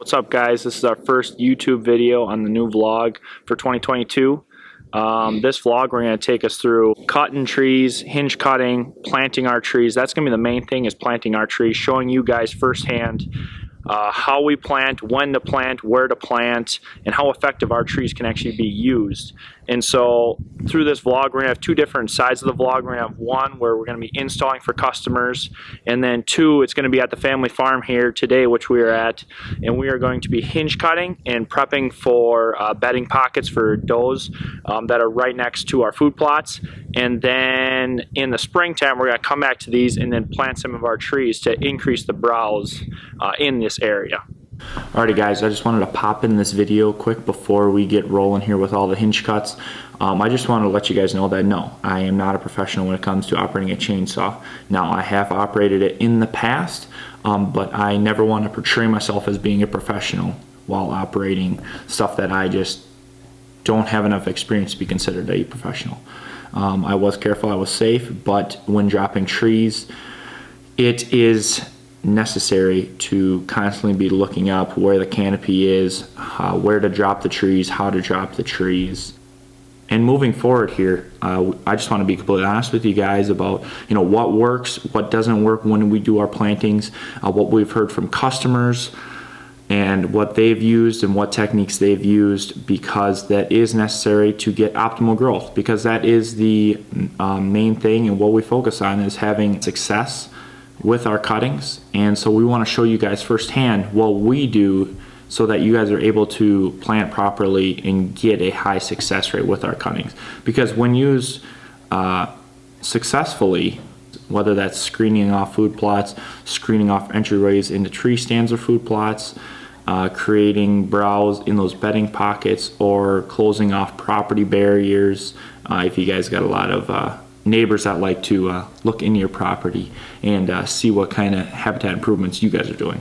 What's up, guys? This is our first YouTube video on the new vlog for 2022. This vlog, we're going to take us through cutting trees, hinge cutting, planting our trees. That's going to be the main thing, is planting our trees, showing you guys firsthand how we plant, when to plant, where to plant, and how effective our trees can actually be used. And so through this vlog, we're going to have two different sides of the vlog. We're going to have one where we're going to be installing for customers, and then two, it's going to be at the family farm here today, which we are at, and we are going to be hinge cutting and prepping for bedding pockets for does that are right next to our food plots. And then in the springtime, we're going to come back to these and then plant some of our trees to increase the browse in this area. Alrighty guys, I just wanted to pop in this video quick before we get rolling here with all the hinge cuts. I just wanted to let you guys know that no, I am not a professional when it comes to operating a chainsaw. Now, I have operated it in the past, but I never want to portray myself as being a professional while operating stuff that I just don't have enough experience to be considered a professional. I was careful, I was safe, but when dropping trees, it is necessary to constantly be looking up where the canopy is, where to drop the trees, how to drop the trees. And moving forward here, I just want to be completely honest with you guys about what works, what doesn't work when we do our plantings, what we've heard from customers and what they've used and what techniques they've used, because that is necessary to get optimal growth, because that is the main thing, and what we focus on is having success with our cuttings. And so we want to show you guys firsthand what we do so that you guys are able to plant properly and get a high success rate with our cuttings. Because when used successfully, whether that's screening off food plots, screening off entryways into tree stands or food plots, creating browse in those bedding pockets, or closing off property barriers, if you guys got a lot of neighbors that like to look into your property and see what kind of habitat improvements you guys are doing.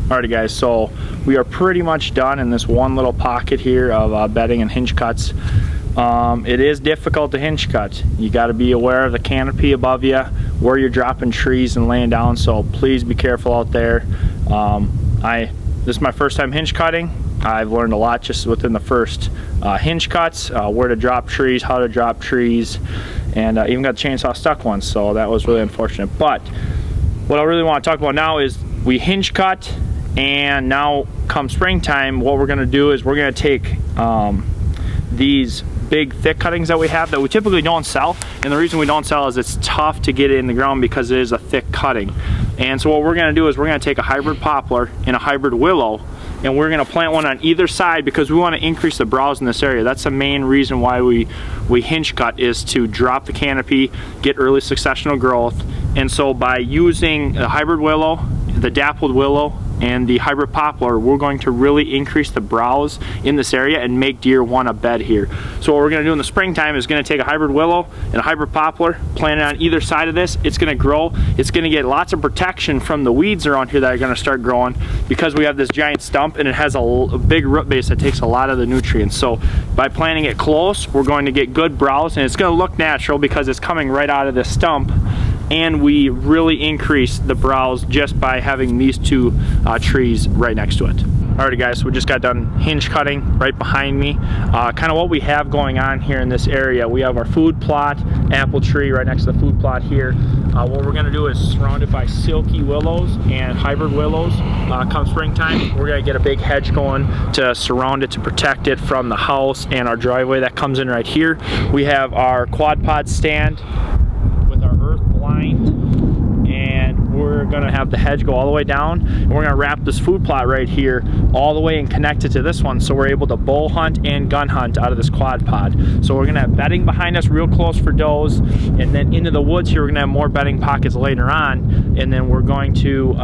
Alrighty guys, so we are pretty much done in this one little pocket here of bedding and hinge cuts. It is difficult to hinge cut. You got to be aware of the canopy above you, where you're dropping trees and laying down, so please be careful out there. This is my first time hinge cutting. I've learned a lot just within the first hinge cuts, where to drop trees, how to drop trees, and even got the chainsaw stuck once, so that was really unfortunate. But what I really want to talk about now is we hinge cut, and now come springtime, what we're gonna do is we're gonna take these big thick cuttings that we have that we typically don't sell, and the reason we don't sell is it's tough to get it in the ground because it is a thick cutting. And so what we're gonna do is we're gonna take a hybrid poplar and a hybrid willow, and we're gonna plant one on either side because we wanna increase the browse in this area. That's the main reason why we hinge cut, is to drop the canopy, get early successional growth. And so by using the hybrid willow, the dappled willow, and the hybrid poplar, we're going to really increase the browse in this area and make deer want to bed here. So what we're going to do in the springtime is going to take a hybrid willow and a hybrid poplar, plant it on either side of this. It's going to grow. It's going to get lots of protection from the weeds around here that are going to start growing because we have this giant stump and it has a big root base that takes a lot of the nutrients. So by planting it close, we're going to get good browse, and it's going to look natural because it's coming right out of this stump. And we really increase the browse just by having these two trees right next to it. Alrighty guys, so we just got done hinge cutting right behind me. Kind of what we have going on here in this area, we have our food plot, apple tree right next to the food plot here. What we're gonna do is surround it by silky willows and hybrid willows. Come springtime, we're gonna get a big hedge going to surround it, to protect it from the house and our driveway that comes in right here. We have our quad pod stand with our earth blind, and we're gonna have the hedge go all the way down, and we're gonna wrap this food plot right here all the way and connect it to this one, so we're able to bow hunt and gun hunt out of this quad pod. So we're gonna have bedding behind us real close for does, and then into the woods here we're gonna have more bedding pockets later on, and then we're going to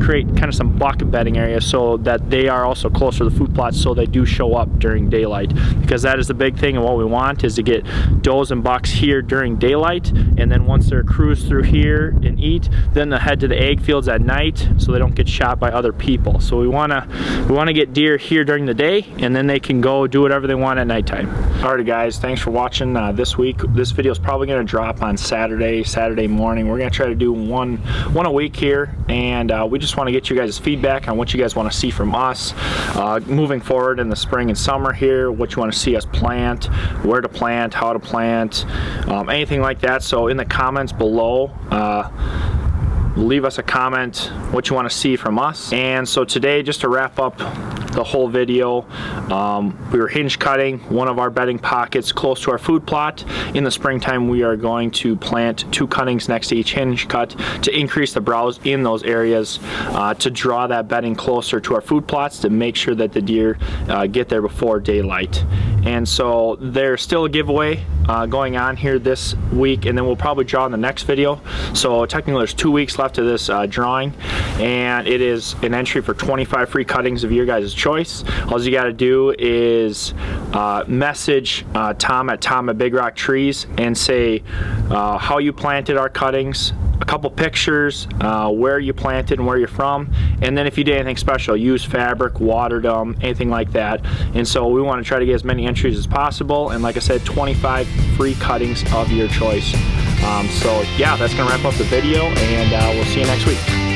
create kind of some buck bedding areas so that they are also close to the food plots, so they do show up during daylight, because that is the big thing, and what we want is to get does and bucks here during daylight, and then once they're cruised through here and eat, then they'll head to the egg fields at night so they don't get shot by other people. So we want to get deer here during the day, and then they can go do whatever they want at nighttime. Alrighty guys, thanks for watching this week. This video is probably going to drop on Saturday morning. We're going to try to do one a week here, and we just want to get you guys' feedback on what you guys want to see from us moving forward in the spring and summer here, what you want to see us plant, where to plant, how to plant, anything like that. So in the comments below, leave us a comment what you want to see from us. And so today, just to wrap up the whole video, we were hinge cutting one of our bedding pockets close to our food plot. In the springtime, we are going to plant 2 cuttings next to each hinge cut to increase the browse in those areas, to draw that bedding closer to our food plots, to make sure that the deer get there before daylight. And so there's still a giveaway going on here this week, and then we'll probably draw in the next video. So technically there's 2 weeks left of this drawing, and it is an entry for 25 free cuttings of your guys' choice. All you got to do is message Tom at Big Rock Trees and say how you planted our cuttings, a couple pictures, where you planted and where you're from, and then if you did anything special, use fabric, watered them, anything like that. And so we want to try to get as many entries as possible, and like I said, 25 free cuttings of your choice. So yeah, that's gonna wrap up the video, and we'll see you next week.